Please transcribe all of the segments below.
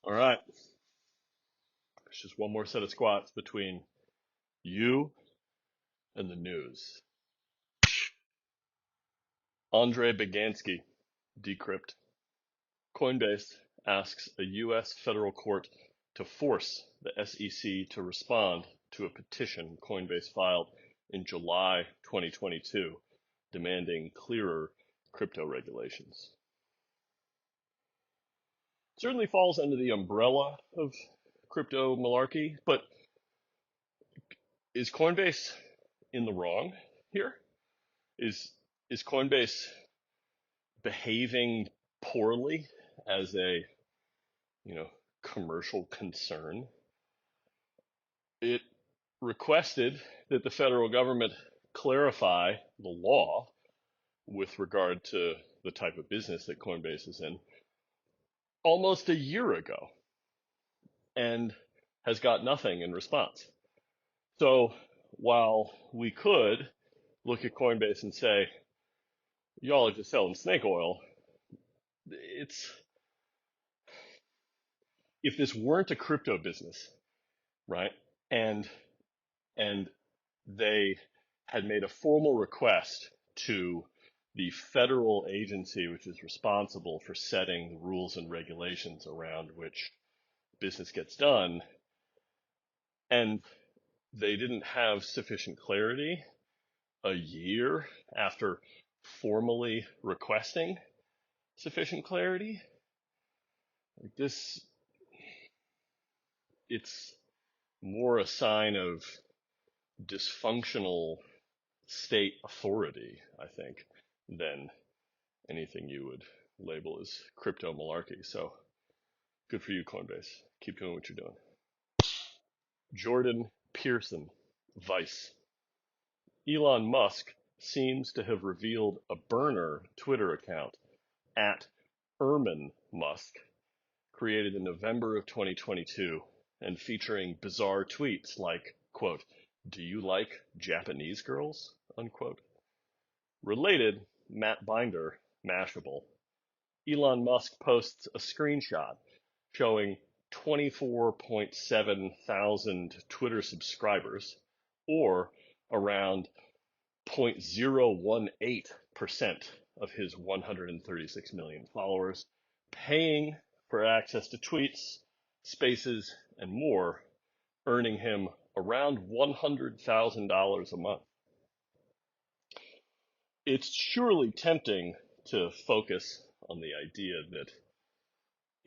All right. It's just one more set of squats between you and the news. Andre Bagansky, decrypt. Coinbase asks a U.S. federal court to force the SEC to respond to a petition Coinbase filed in July 2022 demanding clearer crypto regulations. Certainly falls under the umbrella of crypto malarkey, but is Coinbase in the wrong here? Is Coinbase behaving poorly as a, commercial concern? It requested that the federal government clarify the law with regard to the type of business that Coinbase is in almost a year ago and has got nothing in response. So while we could look at Coinbase and say, y'all are just selling snake oil, it's, if this weren't a crypto business, right? And they had made a formal request to the federal agency which is responsible for setting the rules and regulations around which business gets done, and they didn't have sufficient clarity a year after formally requesting sufficient clarity. Like this, it's more a sign of dysfunctional state authority, I think, than anything you would label as crypto malarkey. So good for you, Coinbase. Keep doing what you're doing. Jordan Pearson, Vice. Elon Musk seems to have revealed a burner Twitter account at Erman Musk, created in November of 2022 and featuring bizarre tweets like, quote, "Do you like Japanese girls?" unquote. Related, Matt Binder, Mashable. Elon Musk posts a screenshot showing 24.7 thousand Twitter subscribers, or around 0.018% of his 136 million followers, paying for access to tweets, spaces, and more, earning him around $100,000 a month. It's surely tempting to focus on the idea that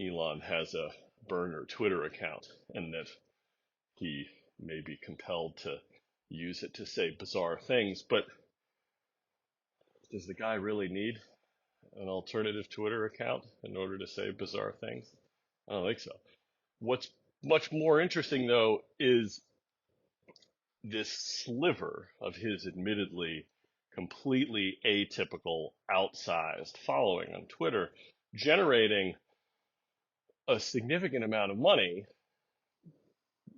Elon has a burner Twitter account and that he may be compelled to use it to say bizarre things, but does the guy really need an alternative Twitter account in order to say bizarre things? I don't think so. What's much more interesting, though, is this sliver of his admittedly completely atypical, outsized following on Twitter generating a significant amount of money.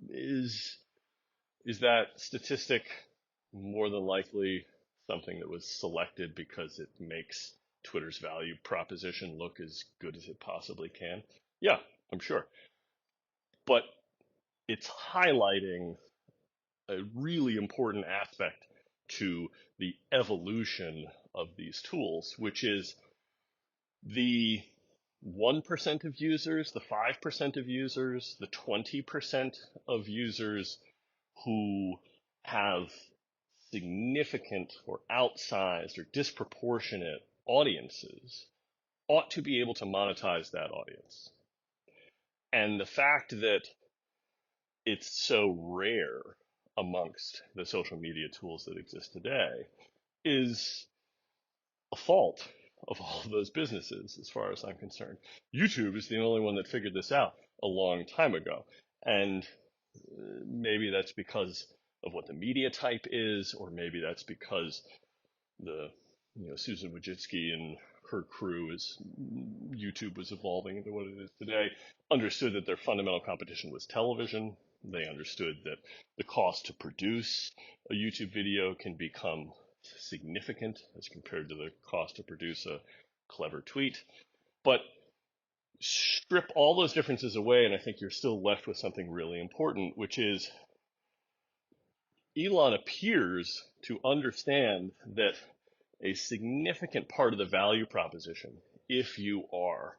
Is that statistic more than likely something that was selected because it makes Twitter's value proposition look as good as it possibly can? Yeah, I'm sure. But it's highlighting a really important aspect to the evolution of these tools, which is the 1% of users, the 5% of users, the 20% of users who have significant or outsized or disproportionate audiences ought to be able to monetize that audience. And the fact that it's so rare amongst the social media tools that exist today is a fault of all of those businesses, as far as I'm concerned. YouTube is the only one that figured this out a long time ago. And maybe that's because of what the media type is, or maybe that's because the, Susan Wojcicki and her crew, as YouTube was evolving into what it is today, understood that their fundamental competition was television. They understood that the cost to produce a YouTube video can become significant as compared to the cost to produce a clever tweet. But strip all those differences away, and I think you're still left with something really important, which is Elon appears to understand that a significant part of the value proposition, if you are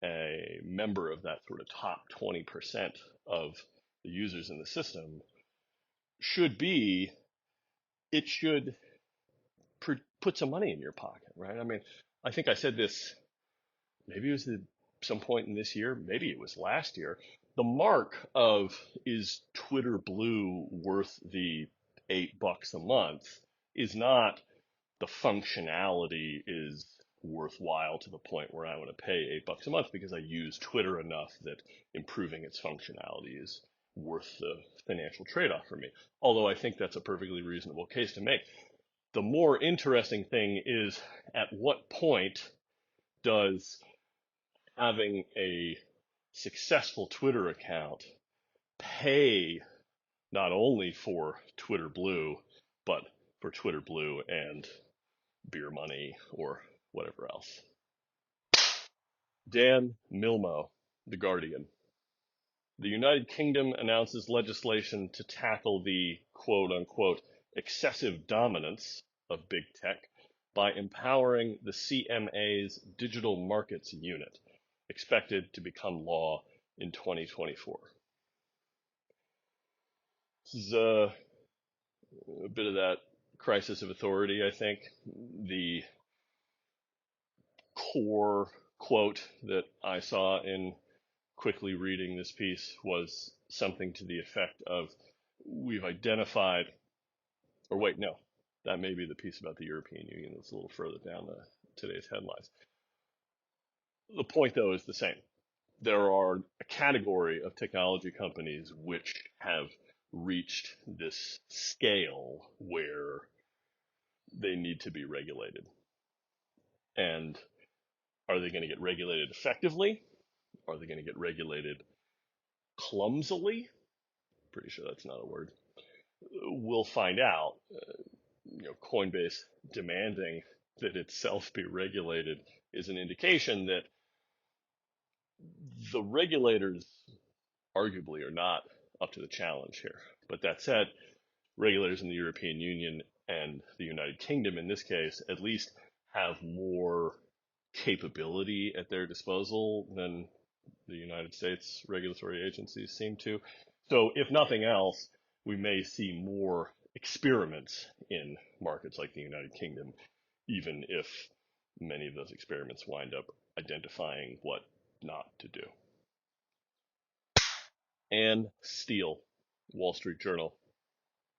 a member of that sort of top 20% of the users in the system, should be it should put some money in your pocket, right? I mean, I think I said this, maybe it was some point in this year, maybe it was last year. The mark of is Twitter Blue worth the $8 a month is not the functionality is worthwhile to the point where I want to pay $8 a month because I use Twitter enough that improving its functionality is worth the financial trade-off for me. Although I think that's a perfectly reasonable case to make. The more interesting thing is at what point does having a successful Twitter account pay not only for Twitter Blue, but for Twitter Blue and beer money or whatever else. Dan Milmo, The Guardian. The United Kingdom announces legislation to tackle the quote unquote excessive dominance of big tech by empowering the CMA's Digital Markets Unit, expected to become law in 2024. This is a bit of that crisis of authority, I think. The core quote that I saw in quickly reading this piece was something to the effect of, we've identified, or wait, no, that may be the piece about the European Union that's a little further down today's headlines. The point, though, is the same. There are a category of technology companies which have reached this scale where they need to be regulated. And are they going to get regulated effectively? Are they going to get regulated clumsily? Pretty sure that's not a word. We'll find out. Coinbase demanding that itself be regulated is an indication that the regulators arguably are not up to the challenge here. But that said, regulators in the European Union and the United Kingdom, in this case, at least have more capability at their disposal than the United States regulatory agencies seem to. So if nothing else, we may see more experiments in markets like the United Kingdom, even if many of those experiments wind up identifying what not to do. Ann Steele, Wall Street Journal.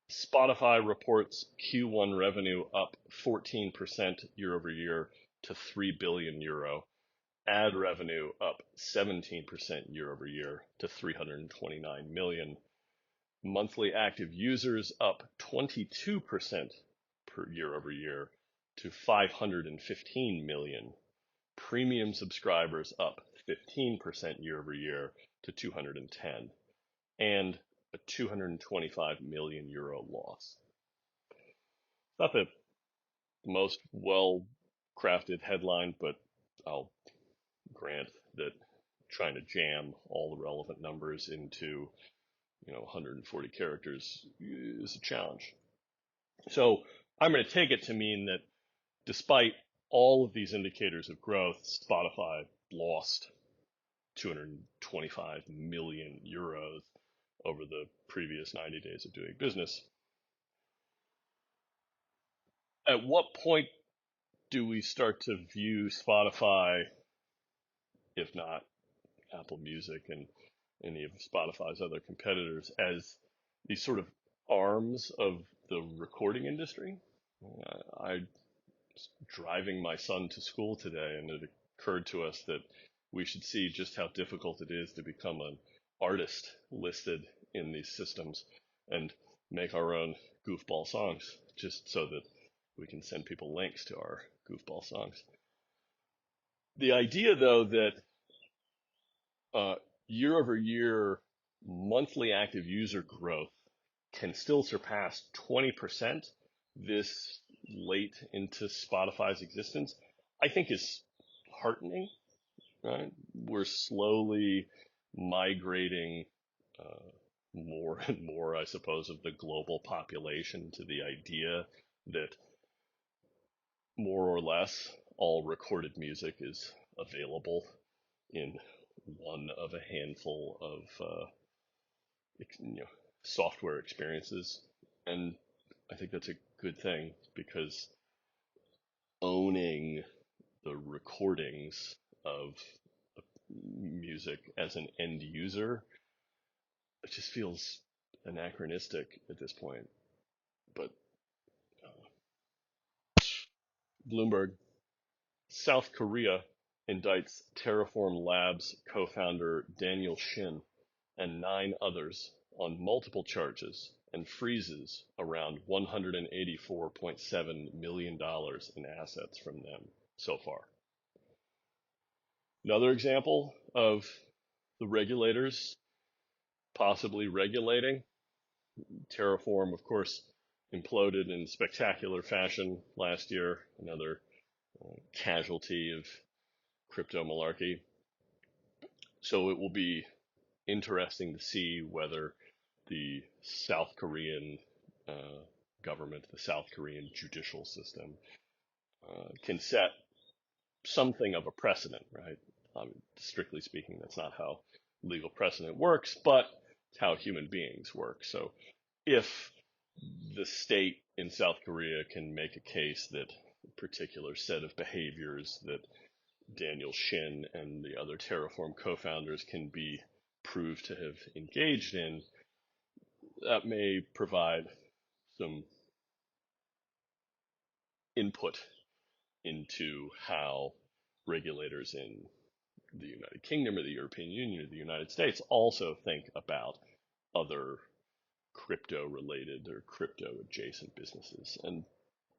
Spotify reports Q1 revenue up 14% year over year to €3 billion. Ad revenue up 17% year over year to 329 million. Monthly active users up 22% per year over year to 515 million. Premium subscribers up 15% year over year to 210. And a 225 million euro loss. Not the most well-crafted headline, but I'll grant that trying to jam all the relevant numbers into 140 characters is a challenge. So I'm going to take it to mean that despite all of these indicators of growth, Spotify lost 225 million euros over the previous 90 days of doing business. At what point do we start to view Spotify, if not Apple Music and any of Spotify's other competitors, as these sort of arms of the recording industry? I was driving my son to school today, and it occurred to us that we should see just how difficult it is to become an artist listed in these systems and make our own goofball songs, just so that we can send people links to our goofball songs. The idea, though, that year over year monthly active user growth can still surpass 20% this late into Spotify's existence, I think is heartening. right? We're slowly migrating uh, more and more, I suppose, of the global population to the idea that more or less all recorded music is available in one of a handful of you know, software experiences. And I think that's a good thing because owning the recordings of music as an end user, it just feels anachronistic at this point. But Bloomberg, South Korea indicts Terraform Labs co-founder Daniel Shin and 9 others on multiple charges and freezes around $184.7 million in assets from them so far. Another example of the regulators possibly regulating. Terraform, of course, imploded in spectacular fashion last year, another casualty of crypto malarkey. So it will be interesting to see whether the South Korean uh, government, the South Korean judicial system, can set something of a precedent, right? Strictly speaking, that's not how legal precedent works, but it's how human beings work. So if the state in South Korea can make a case that a particular set of behaviors that Daniel Shin and the other Terraform co-founders can be proved to have engaged in, that may provide some input into how regulators in the United Kingdom or the European Union or the United States also think about other crypto related or crypto adjacent businesses. And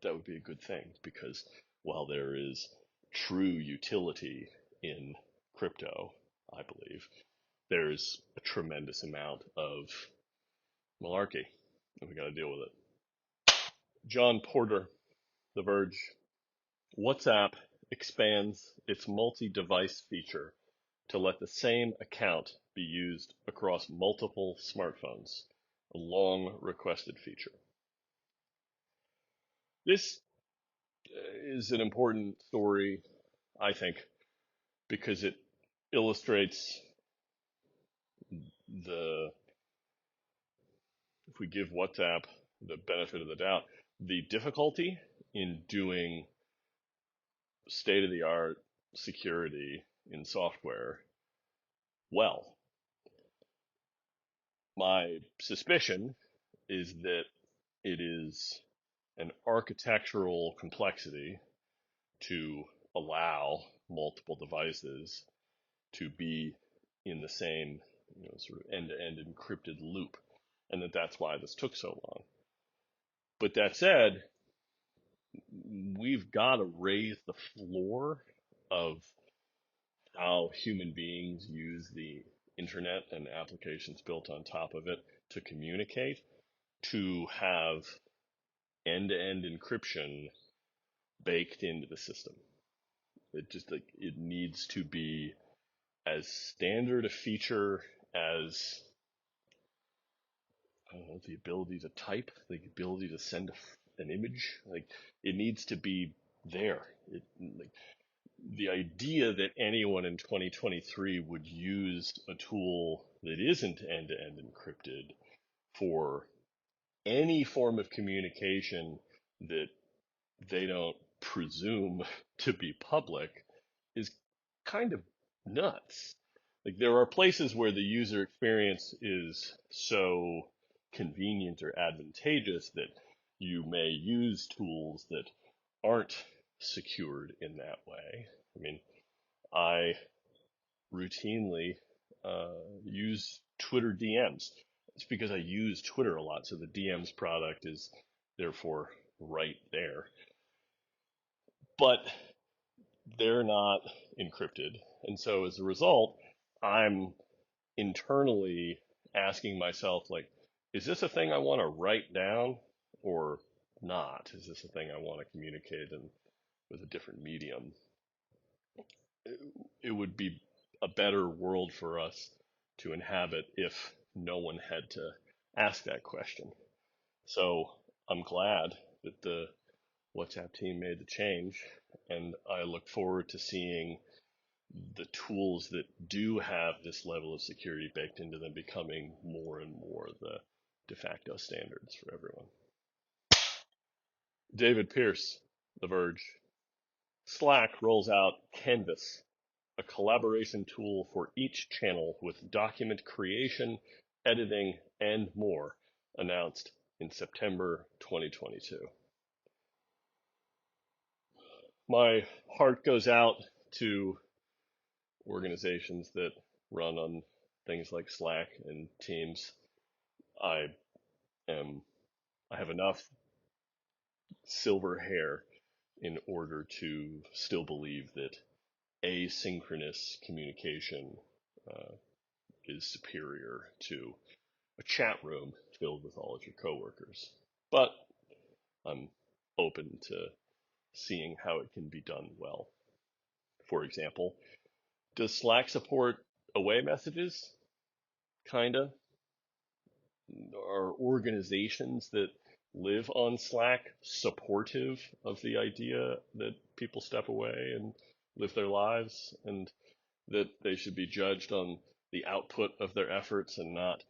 that would be a good thing because while there is true utility in crypto, I believe, there's a tremendous amount of malarkey and we got to deal with it. John Porter, The Verge. WhatsApp expands its multi-device feature to let the same account be used across multiple smartphones, a long requested feature. This is an important story, I think, because it illustrates the, if we give WhatsApp the benefit of the doubt, the difficulty in doing state of the art security in software well. My suspicion is that it is an architectural complexity to allow multiple devices to be in the same, sort of end-to-end encrypted loop, and that's why this took so long. But that said, we've got to raise the floor of how human beings use the internet and applications built on top of it to communicate, to have end-to-end encryption baked into the system. It needs to be as standard a feature as, I don't know, the ability to type, the ability to send an image. Like, it needs to be there. The idea that anyone in 2023 would use a tool that isn't end-to-end encrypted for any form of communication that they don't presume to be public is kind of nuts. Like, there are places where the user experience is so convenient or advantageous that you may use tools that aren't secured in that way. I mean, I routinely use Twitter DMs. It's because I use Twitter a lot, so the DMs product is therefore right there. But they're not encrypted. And so as a result, I'm internally asking myself, like, is this a thing I want to write down or not? Is this a thing I want to communicate in with a different medium? it would be a better world for us to inhabit if no one had to ask that question. So I'm glad that the WhatsApp team made the change, and I look forward to seeing the tools that do have this level of security baked into them becoming more and more the de facto standards for everyone. David Pierce, The Verge. Slack rolls out Canvas, a collaboration tool for each channel with document creation, editing, and more, announced in September 2022. My heart goes out to organizations that run on things like Slack and Teams. I am I have enough silver hair in order to still believe that asynchronous communication uh, is superior to a chat room filled with all of your coworkers. But I'm open to seeing how it can be done well. For example, does Slack support away messages? Kinda. Are organizations that live on Slack supportive of the idea that people step away and live their lives, and that they should be judged on the output of their efforts and not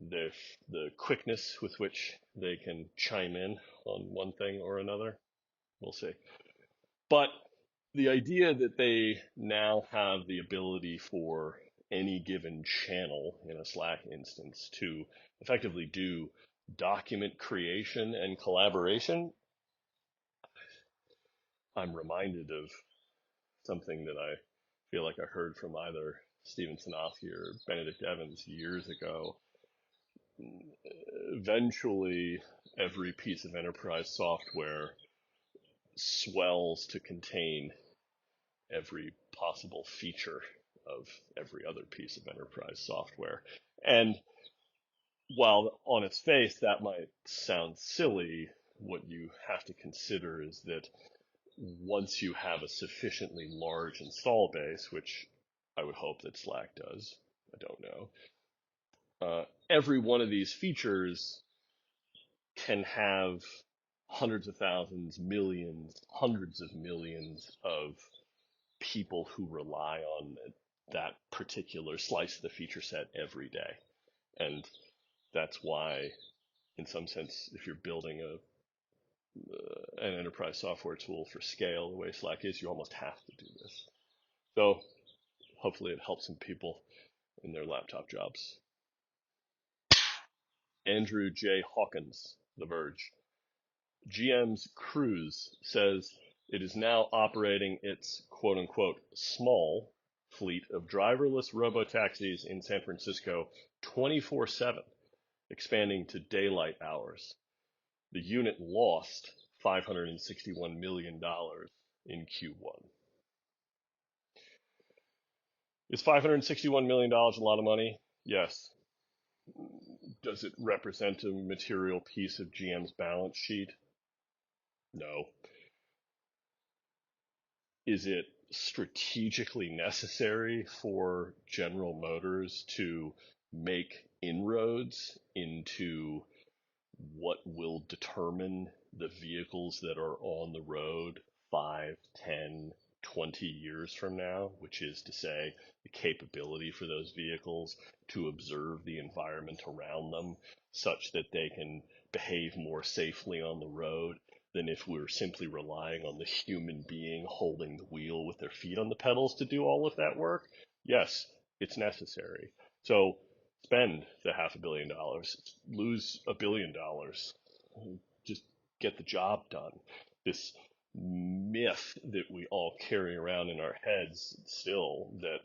the the quickness with which they can chime in on one thing or another? We'll see. But the idea that they now have the ability for any given channel in a Slack instance to effectively do document creation and collaboration, I'm reminded of something that I feel like I heard from either Steven Sinofsky or Benedict Evans years ago. Eventually, every piece of enterprise software swells to contain every possible feature of every other piece of enterprise software. And while on its face that might sound silly, what you have to consider is that once you have a sufficiently large install base, which I would hope that Slack does, I don't know, every one of these features can have hundreds of thousands, millions, hundreds of millions of people who rely on that particular slice of the feature set every day. And that's why, in some sense, if you're building an enterprise software tool for scale, the way Slack is, you almost have to do this. So hopefully it helps some people in their laptop jobs. Andrew J. Hawkins, The Verge. GM's Cruise says it is now operating its quote unquote small fleet of driverless robotaxis in San Francisco 24/7, expanding to daylight hours. The unit lost $561 million in Q1. Is $561 million a lot of money? Yes. Does it represent a material piece of GM's balance sheet? No. Is it strategically necessary for General Motors to make inroads into what will determine the vehicles that are on the road 5, 10, 20 years from now, which is to say the capability for those vehicles to observe the environment around them such that they can behave more safely on the road than if we were simply relying on the human being holding the wheel with their feet on the pedals to do all of that work? Yes, it's necessary. So spend the $500 million, lose $1 billion, just get the job done. This myth that we all carry around in our heads still, that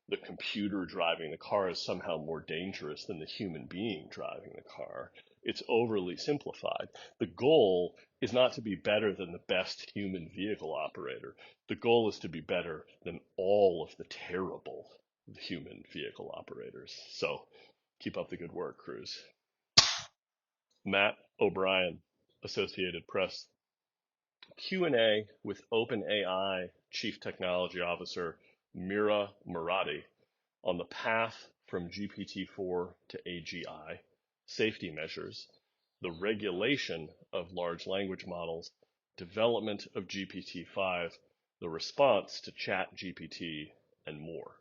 the computer driving the car is somehow more dangerous than the human being driving the car. It's overly simplified. The goal is not to be better than the best human vehicle operator. The goal is to be better than all of the terrible human vehicle operators. So keep up the good work, Cruz. Matt O'Brien, Associated Press. Q&A with OpenAI Chief Technology Officer Mira Murati on the path from GPT-4 to AGI, safety measures, the regulation of large language models, development of GPT-5, the response to ChatGPT, and more.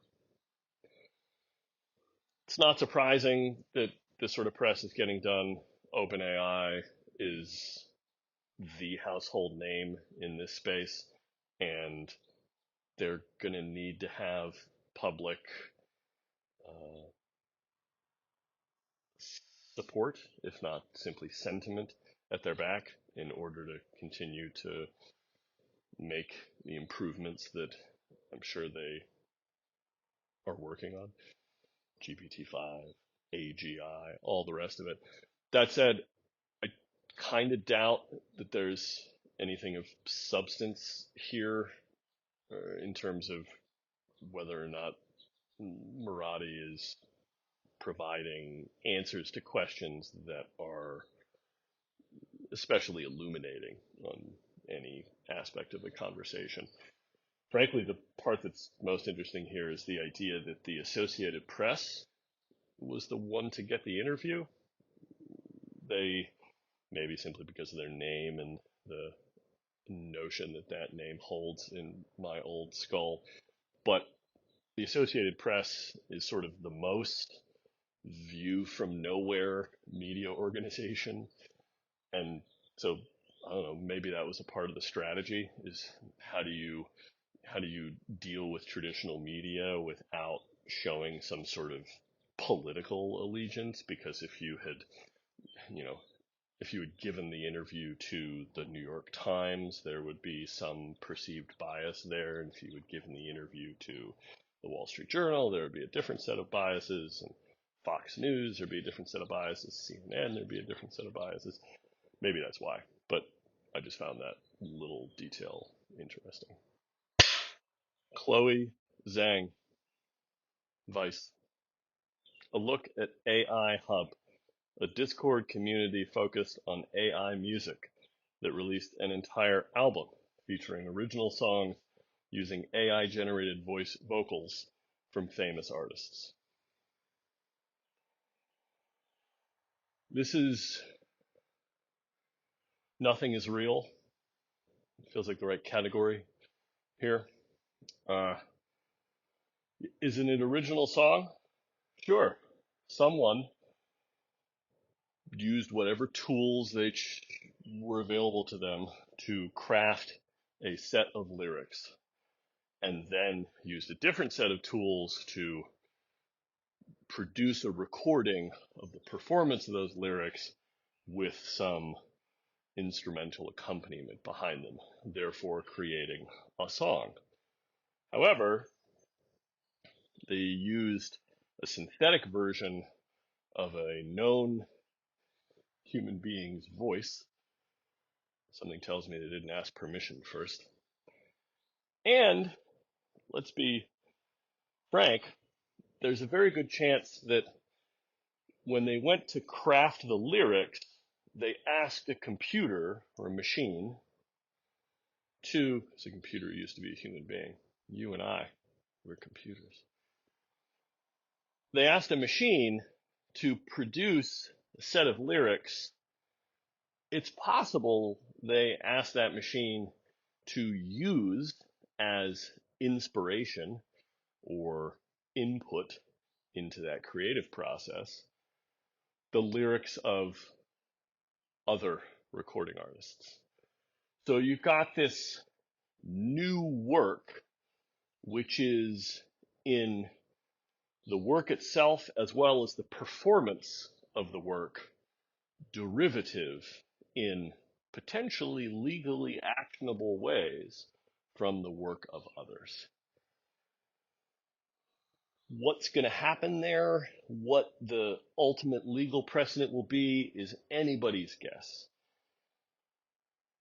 It's not surprising that this sort of press is getting done. OpenAI is the household name in this space, and they're going to need to have public support, if not simply sentiment, at their back in order to continue to make the improvements that I'm sure they are working on. GPT-5, AGI, all the rest of it. That said, I kind of doubt that there's anything of substance here in terms of whether or not Murati is providing answers to questions that are especially illuminating on any aspect of the conversation. Frankly, the part that's most interesting here is the idea that the Associated Press was the one to get the interview. They, maybe simply because of their name and the notion that that name holds in my old skull, but the Associated Press is sort of the most view from nowhere media organization. And so, I don't know, maybe that was a part of the strategy, is how do you deal with traditional media without showing some sort of political allegiance? Because if you had, if you had given the interview to the New York Times, there would be some perceived bias there. And if you had given the interview to the Wall Street Journal, there would be a different set of biases. And Fox News, there'd be a different set of biases. CNN, there'd be a different set of biases. Maybe that's why. But I just found that little detail interesting. Chloe Zhang, Vice. A look at AI Hub, a Discord community focused on AI music that released an entire album featuring original songs using AI-generated voice vocals from famous artists. This is Nothing is Real. It feels like the right category here. Isn't it original song? Sure. Someone used whatever tools they were available to them to craft a set of lyrics, and then used a different set of tools to produce a recording of the performance of those lyrics with some instrumental accompaniment behind them, therefore creating a song. However, they used a synthetic version of a known human being's voice. Something tells me they didn't ask permission first. And let's be frank, there's a very good chance that when they went to craft the lyrics, they asked a computer or a machine to, because a computer used to be a human being. You and I, we're computers. They asked a machine to produce a set of lyrics. It's possible they asked that machine to use as inspiration or input into that creative process the lyrics of other recording artists. So you've got this new work, which is in the work itself as well as the performance of the work, derivative in potentially legally actionable ways from the work of others. What's going to happen there, what the ultimate legal precedent will be, is anybody's guess.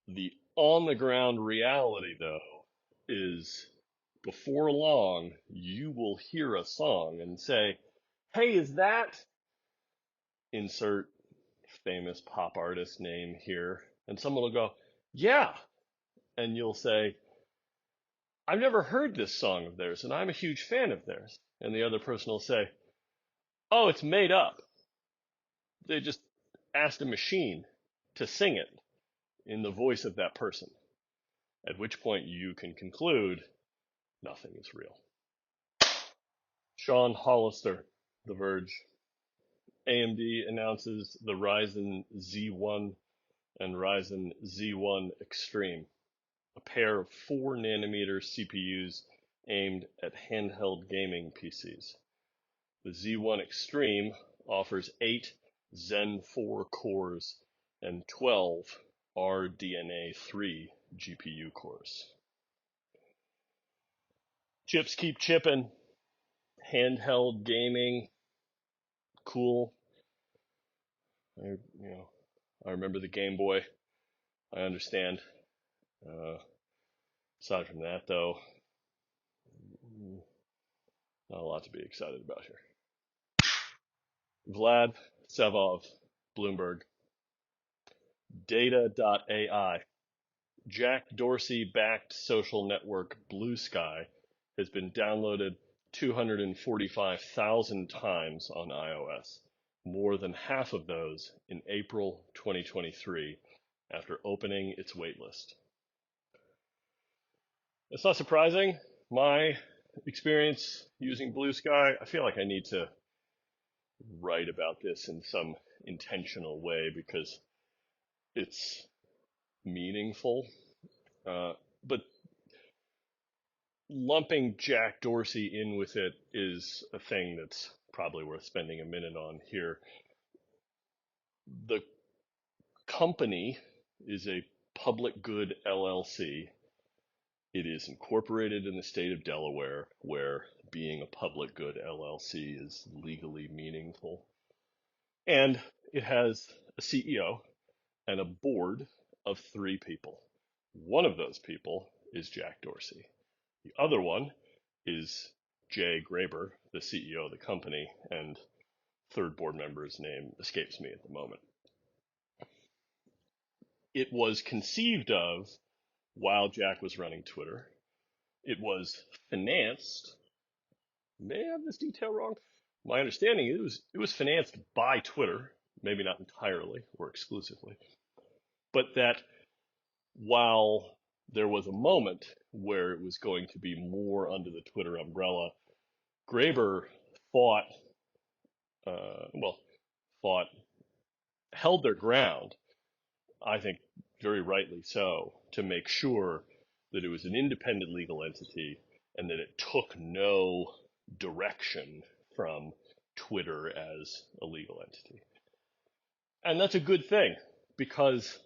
The on-the-ground reality, though, is before long, you will hear a song and say, hey, is that, insert famous pop artist name here, and someone will go, yeah, and you'll say, I've never heard this song of theirs, and I'm a huge fan of theirs. And the other person will say, oh, it's made up. They just asked a machine to sing it in the voice of that person. At which point you can conclude nothing is real. Sean Hollister, The Verge. AMD announces the Ryzen Z1 and Ryzen Z1 Extreme, a pair of 4 nanometer CPUs aimed at handheld gaming PCs. The Z1 Extreme offers 8 Zen 4 cores and 12 RDNA 3 GPU cores. Chips keep chipping. Handheld gaming, cool. I remember the Game Boy. I understand. Aside from that, though, not a lot to be excited about here. Vlad Sevov, Bloomberg. Data.ai. Jack Dorsey-backed social network Bluesky has been downloaded 245,000 times on iOS, more than half of those in April 2023, after opening its waitlist. It's not surprising. My experience using Bluesky, I feel like I need to write about this in some intentional way because it's meaningful. But lumping Jack Dorsey in with it is a thing that's probably worth spending a minute on here. The company is a public good LLC. It is incorporated in the state of Delaware, where being a public good LLC is legally meaningful. And it has a CEO and a board of 3 people. One of those people is Jack Dorsey. The other one is Jay Graber, the CEO of the company, and third board member's name escapes me at the moment. It was conceived of while Jack was running Twitter. It was financed. May I have this detail wrong? My understanding is it was financed by Twitter, maybe not entirely or exclusively, but that while there was a moment where it was going to be more under the Twitter umbrella, Graber fought, held their ground, I think very rightly so, to make sure that it was an independent legal entity and that it took no direction from Twitter as a legal entity. And that's a good thing because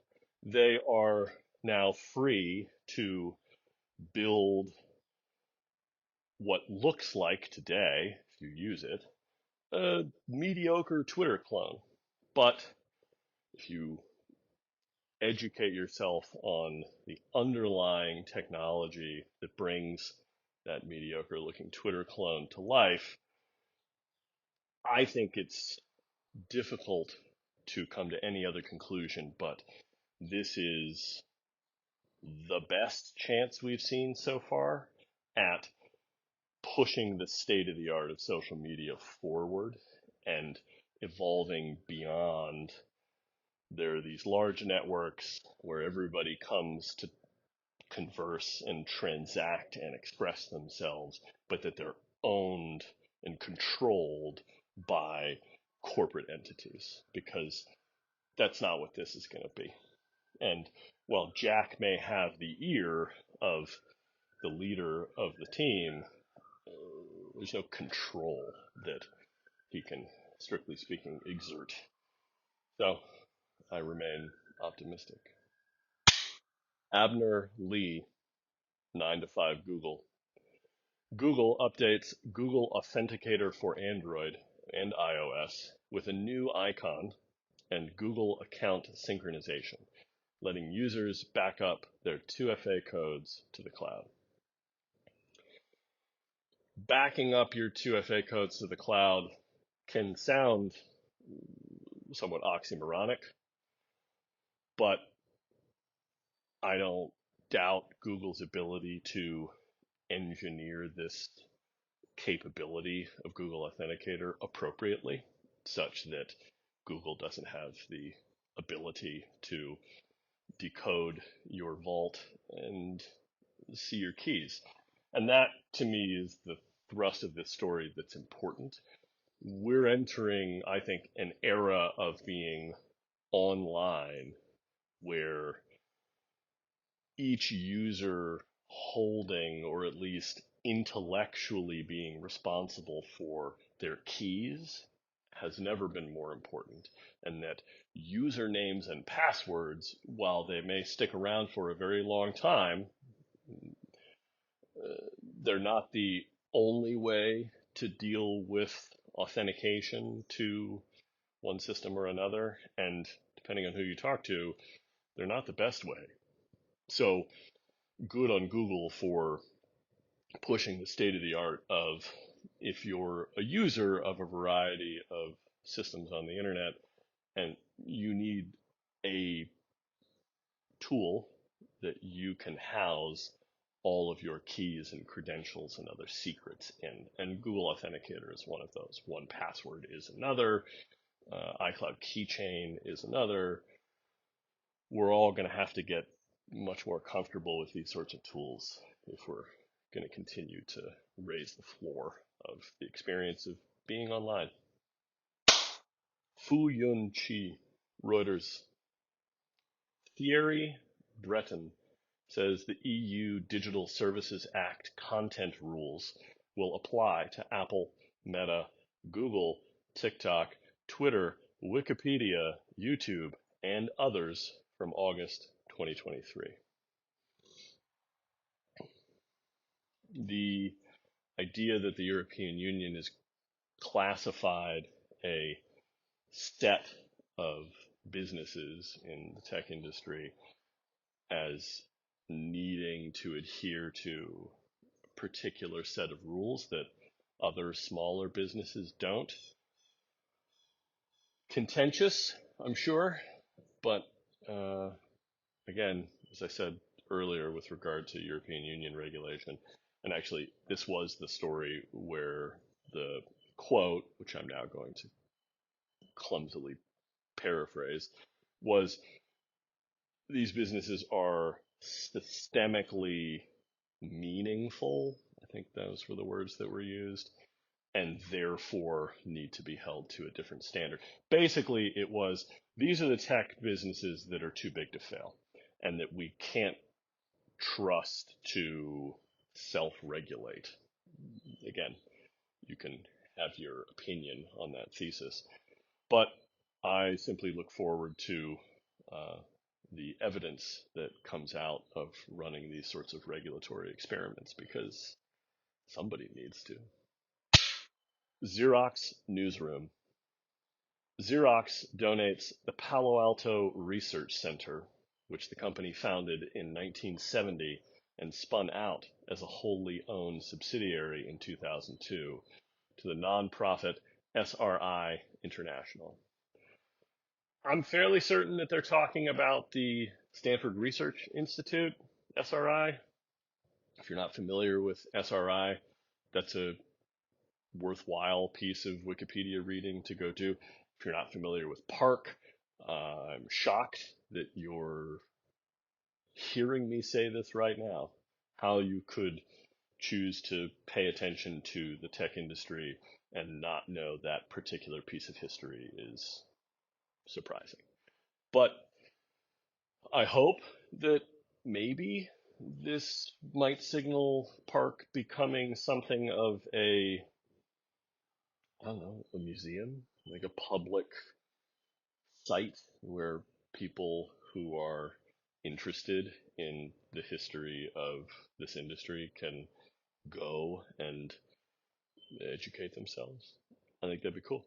they are now free to build what looks like today, if you use it, a mediocre Twitter clone. But if you educate yourself on the underlying technology that brings that mediocre looking Twitter clone to life, I think it's difficult to come to any other conclusion, but this is the best chance we've seen so far at pushing the state of the art of social media forward and evolving beyond. There are these large networks where everybody comes to converse and transact and express themselves, but that they're owned and controlled by corporate entities, because that's not what this is going to be. And while Jack may have the ear of the leader of the team, there's no control that he can, strictly speaking, exert. So I remain optimistic. Abner Lee, 9 to 5 Google. Google updates Google Authenticator for Android and iOS with a new icon and Google account synchronization, letting users back up their 2FA codes to the cloud. Backing up your 2FA codes to the cloud can sound somewhat oxymoronic, but I don't doubt Google's ability to engineer this capability of Google Authenticator appropriately, such that Google doesn't have the ability to decode your vault and see your keys. And that, to me, is the thrust of this story that's important. We're entering, I think, an era of being online where each user holding, or at least intellectually being responsible for their keys, has never been more important. And that usernames and passwords, while they may stick around for a very long time, they're not the only way to deal with authentication to one system or another. And depending on who you talk to, they're not the best way. So good on Google for pushing the state of the art of, if you're a user of a variety of systems on the internet and you need a tool that you can house all of your keys and credentials and other secrets in. And Google Authenticator is one of those. 1Password is another. iCloud Keychain is another. We're all going to have to get much more comfortable with these sorts of tools if we're going to continue to raise the floor of the experience of being online. Fu Yun Chi, Reuters. Thierry Breton says the EU Digital Services Act content rules will apply to Apple, Meta, Google, TikTok, Twitter, Wikipedia, YouTube, and others from August 2023. The idea that the European Union has classified a set of businesses in the tech industry as needing to adhere to a particular set of rules that other smaller businesses don't. Contentious, I'm sure, but again, as I said earlier with regard to European Union regulation, and actually this was the story where the quote, which I'm now going to clumsily paraphrase, was these businesses are systemically meaningful. I think those were the words that were used, and therefore need to be held to a different standard. Basically, it was, these are the tech businesses that are too big to fail, and that we can't trust to self-regulate. Again, you can have your opinion on that thesis, but I simply look forward to the evidence that comes out of running these sorts of regulatory experiments, because somebody needs to. Xerox Newsroom. Xerox donates the Palo Alto Research Center, which the company founded in 1970 and spun out as a wholly owned subsidiary in 2002, to the nonprofit SRI International. I'm fairly certain that they're talking about the Stanford Research Institute, SRI. If you're not familiar with SRI, that's a worthwhile piece of Wikipedia reading to go do. If you're not familiar with PARC, I'm shocked that you're hearing me say this right now. How you could choose to pay attention to the tech industry and not know that particular piece of history is surprising. But I hope that maybe this might signal PARC becoming something of a, I don't know, a museum, like a public site where people who are interested in the history of this industry can go and educate themselves. I think that'd be cool.